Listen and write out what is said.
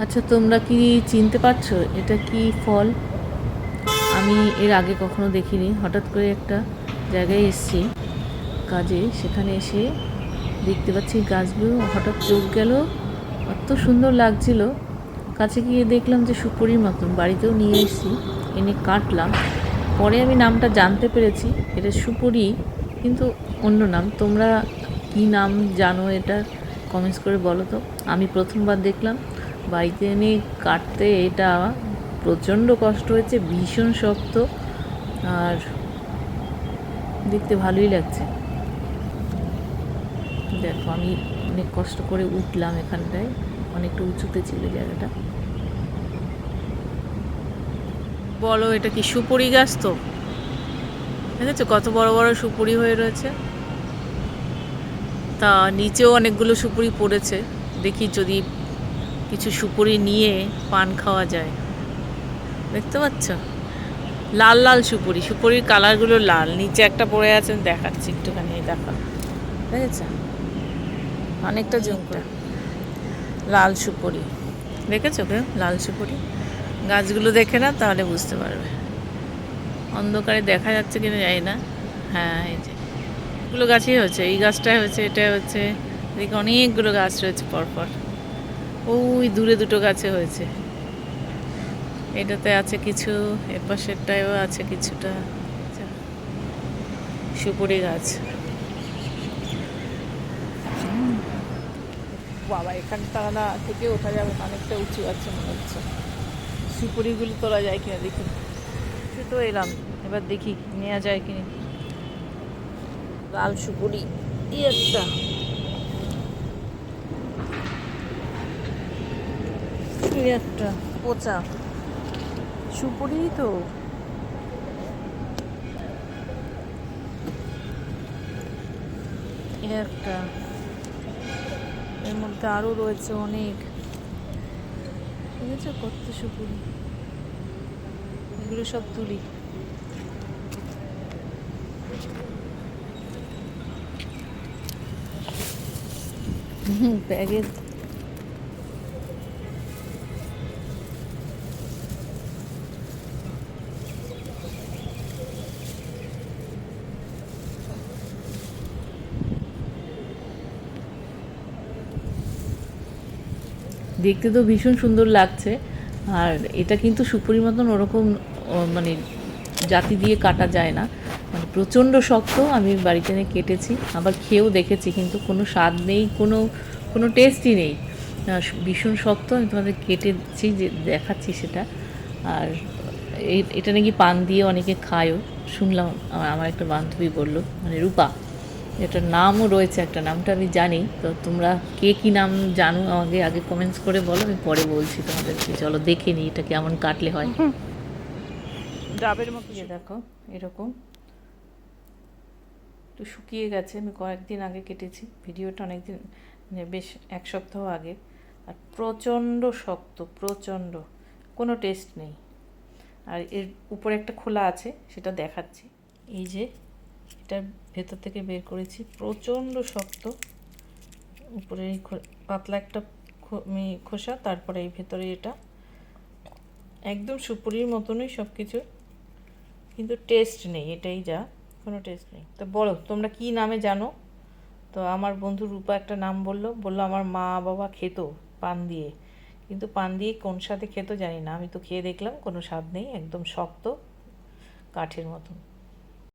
আচ্ছা, তোমরা কি চিনতে পারছো এটা কি ফল? আমি এর আগে কখনো দেখিনি। হঠাৎ করে একটা জায়গায় এসেছি কাজে, সেখানে এসে দেখতে পাচ্ছি গাছগুলো, হঠাৎ চোখ গেল, এত সুন্দর লাগছিল। কাছে গিয়ে দেখলাম যে সুপুরির মতন, বাড়িতেও নিয়ে এসেছি, এনে কাটলাম। পরে আমি নামটা জানতে পেরেছি, এটা সুপুরি, কিন্তু অন্য নাম। তোমরা কি নাম জানো এটা কমেন্টস করে বলো তো। আমি প্রথমবার দেখলাম, বাড়িতে এনে কাটতে এটা প্রচণ্ড কষ্ট হয়েছে, ভীষণ শক্ত, আর দেখতে ভালোই লাগছে। দেখো, আমি অনেক কষ্ট করে উঠলাম এখানটায়, অনেকটা উঁচুতে ছিল জায়গাটা। বলো, এটা কি সুপুরি গাছ? তো দেখেছো কত বড় বড় সুপুরি হয়ে রয়েছে, তা নিচেও অনেকগুলো সুপুরি পড়েছে। দেখি যদি কিছু সুপুরি নিয়ে পান খাওয়া যায়। দেখতে পাচ্ছ, লাল লাল সুপুরি, সুপুরির কালারগুলো লাল। নিচে একটা পড়ে আছে, দেখাচ্ছি একটুখানি, দেখা, দেখেছো অনেকটা জুমটা লাল সুপুরি। দেখেছো কেউ লাল সুপুরি? গাছগুলো দেখে না তাহলে বুঝতে পারবে, অন্ধকারে দেখা যাচ্ছে কিনা জানি না। হ্যাঁ, এই যে এগুলো গাছই হয়েছে, এই গাছটাই হয়েছে, এটা হচ্ছে, এদিকে অনেকগুলো গাছ রয়েছে পরপর। ওই দূরে দুটো গাছে হয়েছে, এটাতে আছে কিছু, এর পাশেরটায়ও আছে কিছুটা। সুপুরি গাছ। বাবা, এখানটা না থেকে ওঠা যাবে, অনেকটা উঁচু আছে মনে হচ্ছে। সুপুরিগুলো তোলা যায় কিনা দেখি। সে তো এলাম, এবার দেখি নেওয়া যায় কিনা। লাল সুপুরি, একটা একটা পচা সুপুরি তো। একটা, এর মধ্যে আরও রয়েছে অনেক। ঠিক আছে, কত সুপুরি, এগুলো সব তুলি। ব্যাগে দেখতে তো ভীষণ সুন্দর লাগছে। আর এটা কিন্তু সুপুরির মতন ওরকম মানে জাতি দিয়ে কাটা যায় না, মানে প্রচণ্ড শক্ত। আমি বাড়িতে এনে কেটেছি, আবার খেয়েও দেখেছি, কিন্তু কোনো স্বাদ নেই, কোনো কোনো টেস্টই নেই। ভীষণ শক্ত। আমি তোমাদের কেটেছি, যে দেখাচ্ছি সেটা। আর এটা নাকি পান দিয়ে অনেকে খায়ও, শুনলাম। আমার একটা বান্ধবী বললো, মানে রূপা, এটার নামও রয়েছে, একটা নামটা আমি জানি। তো তোমরা কে কী নাম জানো আমাকে আগে কমেন্টস করে বলো, আমি পরে বলছি তোমাদেরকে। চলো দেখে নিই এটা কেমন কাটলে হয়। ডাবের মতো দেখো, এরকম একটু শুকিয়ে গেছে। আমি কয়েকদিন আগে কেটেছি, ভিডিওটা অনেকদিন, মানে বেশ এক সপ্তাহ আগে। আর প্রচণ্ড শক্ত, প্রচণ্ড, কোনো টেস্ট নেই। আর এর উপরে একটা খোলা আছে, সেটা দেখাচ্ছি। এই যে এটা ভেতর থেকে বের করেছি, প্রচণ্ড শক্ত। উপরে এই পাতলা একটা খোসা, তারপরে এই ভেতরে এটা একদম সুপুরির মতনই সব কিছু, কিন্তু টেস্ট নেই, এটাই যা, কোনো টেস্ট নেই। তো বলো তোমরা কী নামে জানো। তো আমার বন্ধু রূপা একটা নাম বললো, আমার মা বাবা খেত পান দিয়ে, কিন্তু পান দিয়ে কোন স্বাদে খেত জানি না। আমি তো খেয়ে দেখলাম, কোনো স্বাদ নেই, একদম শক্ত, কাঠের মতন।